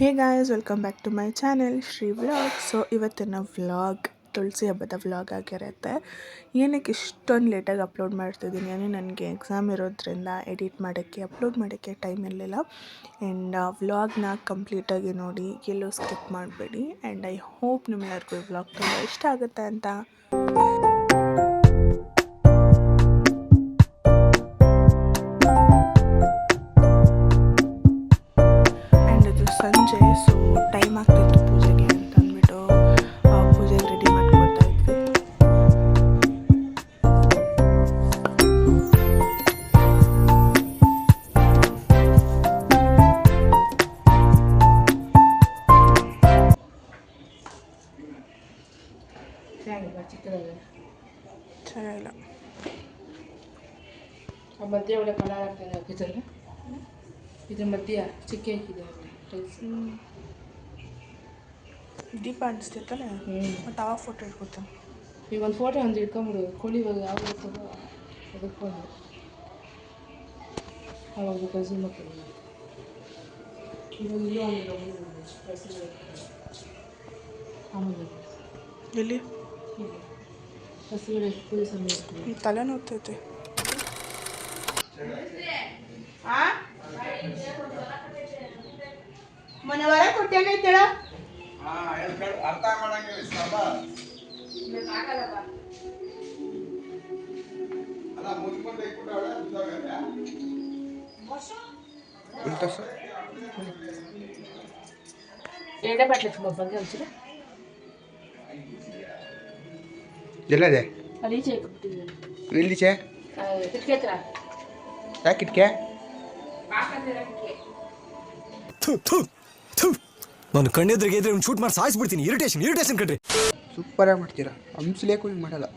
Hey guys, welcome back to my channel Shri vlog. So ಇವತ್ತಿನ vlog ತುಳಸಿ ಹಬ್ಬದ vlog ಆಗಿರುತ್ತೆ. ಏನಕ್ಕೆ ಇಷ್ಟೊಂದು ಲೇಟಾಗಿ ಅಪ್ಲೋಡ್ ಮಾಡ್ತಿದ್ದೀನಿ ಅಂದರೆ ನನಗೆ ಎಕ್ಸಾಮ್ ಇರೋದ್ರಿಂದ ಎಡಿಟ್ ಮಾಡೋಕ್ಕೆ ಅಪ್ಲೋಡ್ ಮಾಡೋಕ್ಕೆ ಟೈಮ್ ಇರಲಿಲ್ಲ. ಆ್ಯಂಡ್ ವ್ಲಾಗ್ನ ಕಂಪ್ಲೀಟಾಗಿ ನೋಡಿ, ಎಲ್ಲೂ ಸ್ಕಿಪ್ ಮಾಡಬೇಡಿ. ಆ್ಯಂಡ್ ಐ ಹೋಪ್ ನಿಮ್ಮೆಲ್ಲರಿಗೂ ವ್ಲಾಗ್ ತುಂಬ ಇಷ್ಟ ಆಗುತ್ತೆ ಅಂತ. ಸಂಜೆ ಸೊ ಟೈಮ್ ಆಗ್ತಿತ್ತು ಪೂಜೆಗೆ ಅಂತ ಅಂದ್ಬಿಟ್ಟು ಪೂಜೆಗೆ ರೆಡಿ ಮಾಡ್ಕೊತಾ ಇದ್ವಿ. ಚೆನ್ನಾಗಿಲ್ಲ ಮಧ್ಯೆ ಒಳ್ಳೆ ಕಲರ್ ಆಗ್ತದೆ ಹಾಕಿದ್ರೆ ಇದ್ರ ಮಧ್ಯ ಚಿಕ್ಕಿ ಹಾಕಿದೆ ದೀಪ ಅನಿಸ್ತೈತಲ್ಲ. ಮತ್ತು ಅವಾಗ ಫೋಟೋ ಇಟ್ಕೊತಾನೆ. ಈಗ ಒಂದು ಫೋಟೋ ಒಂದು ಇಟ್ಕೊಂಬಿಡು. ಕೋಳಿ ಇವಾಗ ಯಾವಾಗ ಇರ್ತದೋ ಅದಕ್ಕೊಂಡು ಅವಾಗ ಕಸಿ ಮಕ್ಕಳು ಇವಾಗ ಇಲ್ಲೂ ಆಮೇಲೆ ಎಲ್ಲಿ ಹಸಿರು ಪೂಜೆ ಸಮಯ ತಲೆ ನೋಡ್ತೈತೆ. ಮೊನ್ನೆ ಹೊರ ಕೊಟ್ಟೇನೈತಳ ಅರ್ಥ ಮಾಡಂಗಿಲ್ಲ ಅಲ್ಲ ಮುಂದೆ ಎರಡೇ ಬಾಟ್ಲಿ ತುಂಬ ಬಂದು ಒಂಚೂರು ಎಲ್ಲದೆ ಅಲ್ಲಿ ಈಚೆ ಇಟ್ಬಿಟ್ಟಿದ್ದೀನಿ. ಎಲ್ಲಿಚೆ ಕಿಟಕಿ ಹತ್ರ ಯಾಕೆ ಕಿಟ್ಕೆ ನಾನು ಕಣ್ಣೆದ್ರಿಗೆ ಇದ್ರೆ ಒಂದು ಶೂಟ್ ಮಾಡಿ ಸಾಯಿಸ್ಬಿಡ್ತೀನಿ. ಇರಿಟೇಷನ್ ಕಣ್ರಿ. ಸೂಪರಾಗಿ ಮಾಡ್ತೀರಾ. ಹಂಸಲೇಕು ಹಿಂಗೆ ಮಾಡಲ್ಲ.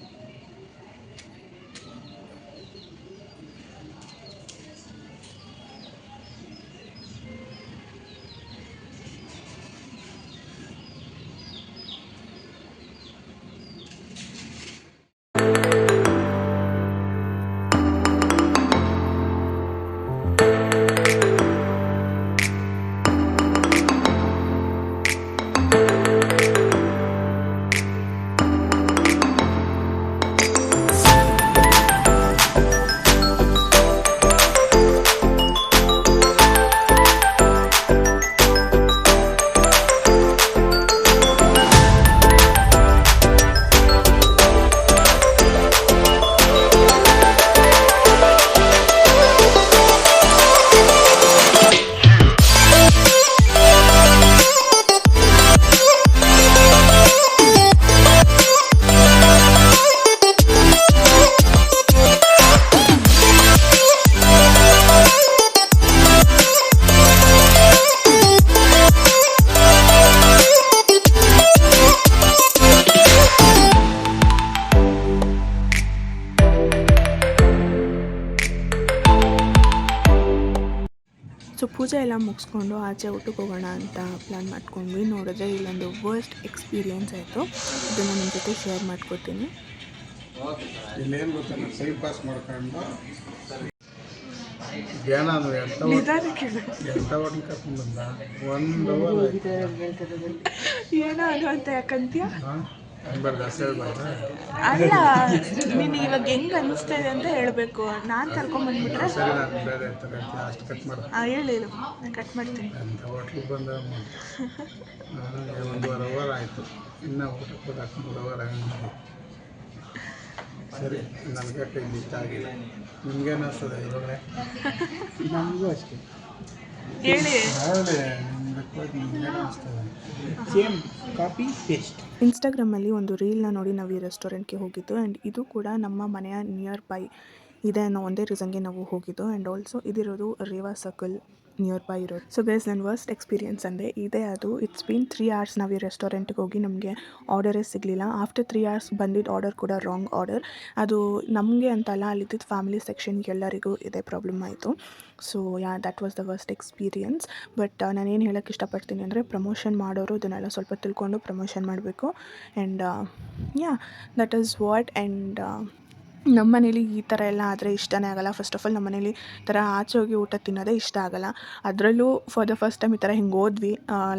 ಸೊ ಪೂಜೆ ಎಲ್ಲ ಮುಗಿಸ್ಕೊಂಡು ಆಚೆ ಊಟಕ್ಕೆ ಹೋಗೋಣ ಅಂತ ಪ್ಲ್ಯಾನ್ ಮಾಡ್ಕೊಂಡ್ವಿ. ನೋಡಿದ್ರೆ ಇಲ್ಲೊಂದು ವರ್ಸ್ಟ್ ಎಕ್ಸ್ಪೀರಿಯೆನ್ಸ್ ಆಯಿತು. ಇದನ್ನು ನಿಮ್ಮ ಜೊತೆ ಶೇರ್ ಮಾಡ್ಕೊತೀನಿ. ಇಲ್ಲೇನು ಗೊತ್ತಾಗ ಟೈಮ್ ಪಾಸ್ ಮಾಡ್ಕೊಂಡು ಧ್ಯಾನ ಅಂದರೆ ಎಂಥ ಹೋಟ್ಲ್ ಕರ್ಕೊಂಡು ಬಂದ 1 ಅವರ್ ಏನೋ ಅದು ಅಂತ ಯಾಕಂತೀಯ? ಅನ್ಬಾರ್ದು ಜಾಸ್ತಿ ಹೇಳ್ಬಾರ್ದು. ಅಲ್ಲ, ನೀನು ಇವಾಗ ಹೆಂಗೆ ಅನ್ನಿಸ್ತಾ ಇದೆ ಅಂತ ಹೇಳಬೇಕು. ನಾನು ಕರ್ಕೊಂಬಂದ್ಬಿಟ್ರೆ ಸರಿ, ನಾನು ಬೇರೆ ಇರ್ತಾರೆ ಅಷ್ಟು ಕಟ್ ಮಾಡು. ಹೇಳಿ, ನಾನು ಕಟ್ ಮಾಡ್ತೀನಿ. ಎಂಥ ಹೋಟ್ಲಿಗೆ ಬಂದ 1.5 ಅವರ್ ಆಯಿತು. ಇನ್ನೂ ಊಟಕ್ಕೆ ಹೋದಾಕ 3 ಅವರ್ ಆಗಿದೆ. ಸರಿ, ನನಗೆ ಟೈಮ್ ಇಷ್ಟ ಆಗಿಲ್ಲ. ನಿಮ್ಗೇನು ಅನಿಸ್ತದೆ ಇವಾಗಲೇ? ನಮಗೂ ಅಷ್ಟೇ. ಹೇಳಿ. Same copy paste. ಇನ್ಸ್ಟಾಗ್ರಾಮಲ್ಲಿ ಒಂದು ರೀಲ್ನ ನೋಡಿ ನಾವು ಈ ರೆಸ್ಟೋರೆಂಟ್ಗೆ ಹೋಗಿದ್ದು. ಆ್ಯಂಡ್ ಇದು ಕೂಡ ನಮ್ಮ ಮನೆಯ ನಿಯರ್ ಬೈ ಇದೆ ಅನ್ನೋ ಒಂದೇ ರೀಸನ್ಗೆ ನಾವು ಹೋಗಿದ್ದು. ಆ್ಯಂಡ್ ಆಲ್ಸೋ ಇದಿರೋದು ರೇವಾ ಸರ್ಕಲ್ ನಿಯರ್ ಬೈ ಇರೋದು. ಸೊ ಗೈಸ್, ನನ್ನ ವರ್ಸ್ಟ್ ಎಕ್ಸ್ಪೀರಿಯೆನ್ಸ್ ಅಂದರೆ ಇದೇ ಅದು. ಇಟ್ಸ್ ಬೀನ್ 3 hours ನಾವು ಈ ರೆಸ್ಟೋರೆಂಟ್ಗೆ ಹೋಗಿ ನಮಗೆ ಆರ್ಡರೇ ಸಿಗಲಿಲ್ಲ. ಆಫ್ಟರ್ 3 hours ಬಂದಿದ್ದು ಆರ್ಡರ್ ಕೂಡ ರಾಂಗ್ ಆರ್ಡರ್. ಅದು ನಮಗೆ ಅಂತಲ್ಲ, ಅಲ್ಲಿದ್ದ ಫ್ಯಾಮಿಲಿ ಸೆಕ್ಷನ್ಗೆ ಎಲ್ಲರಿಗೂ ಇದೇ ಪ್ರಾಬ್ಲಮ್ ಆಯಿತು. So that was the worst experience. But ನಾನೇನು ಹೇಳೋಕ್ಕೆ ಇಷ್ಟಪಡ್ತೀನಿ ಅಂದರೆ, ಪ್ರಮೋಷನ್ ಮಾಡೋರು ಇದನ್ನೆಲ್ಲ ಸ್ವಲ್ಪ ತಿಳ್ಕೊಂಡು ಪ್ರಮೋಷನ್ ಮಾಡಬೇಕು. And that is what. And ನಮ್ಮ ಮನೇಲಿ ಈ ಥರ ಎಲ್ಲ ಆದರೆ ಇಷ್ಟನೇ ಆಗಲ್ಲ. ಫಸ್ಟ್ ಆಫ್ ಆಲ್ ನಮ್ಮ ಮನೇಲಿ ಈ ಥರ ಆಚೆ ಹೋಗಿ ಊಟ ತಿನ್ನೋದೇ ಇಷ್ಟ ಆಗಲ್ಲ. ಅದರಲ್ಲೂ ಫಾರ್ ದ ಫಸ್ಟ್ ಟೈಮ್ ಈ ಥರ ಹಿಂಗೆ ಹೋದ್ವಿ,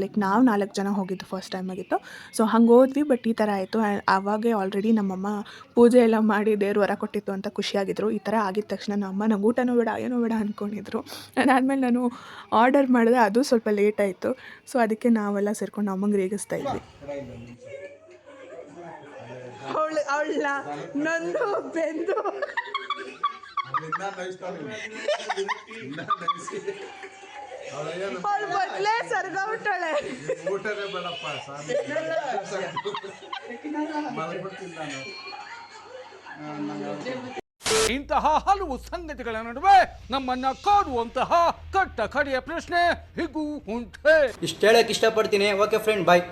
ಲೈಕ್ ನಾವು 4 ಜನ ಹೋಗಿದ್ದು ಫಸ್ಟ್ ಟೈಮ್ ಆಗಿತ್ತು. ಸೊ ಹಂಗೆ ಹೋದ್ವಿ, ಬಟ್ ಈ ಥರ ಆಯಿತು. ಆವಾಗೇ ಆಲ್ರೆಡಿ ನಮ್ಮಮ್ಮ ಪೂಜೆ ಎಲ್ಲ ಮಾಡಿ ದೇವ್ರು ವರ ಕೊಟ್ಟಿತ್ತು ಅಂತ ಖುಷಿಯಾಗಿದ್ದರು. ಈ ಥರ ಆಗಿದ ತಕ್ಷಣ ನಮ್ಮ ನಂಗೆ ಊಟನೂ ಬೇಡ ಏನೂ ಬೇಡ ಅಂದ್ಕೊಂಡಿದ್ರು. ಅದಾದಮೇಲೆ ನಾನು ಆರ್ಡರ್ ಮಾಡಿದೆ, ಅದು ಸ್ವಲ್ಪ ಲೇಟ್ ಆಯಿತು. ಸೊ ಅದಕ್ಕೆ ನಾವೆಲ್ಲ ಸೇರ್ಕೊಂಡು ಅಮ್ಮಂಗೆ ರೇಗಿಸ್ತಾ ಇದ್ವಿ. ಅವಳ ನಂದು ಬೆಂದು ಅವಳು ಮೊದಲೇ ಸರ್ಗಬಿಟ್ಟಾಳೆ. ಊಟನೇ ಬೇಡಪ್ಪ ಸ್ವಾಮಿ ಮಲ್ಬಿಡ್ತೀನಿ ನಾನು. ಇಂತಹ ಹಲವು ಸಂಗತಿಗಳ ನಡುವೆ ನಮ್ಮನ್ನ ಕಾಡುವಂತಹ ಕಟ್ಟ ಕಡೆಯ ಪ್ರಶ್ನೆ ಹೀಗೂ ಉಂಟೆ. ಇಷ್ಟು ಹೇಳಕ್ಕೆ ಇಷ್ಟಪಡ್ತೀನಿ. ಓಕೆ ಫ್ರೆಂಡ್, ಬಾಯ್.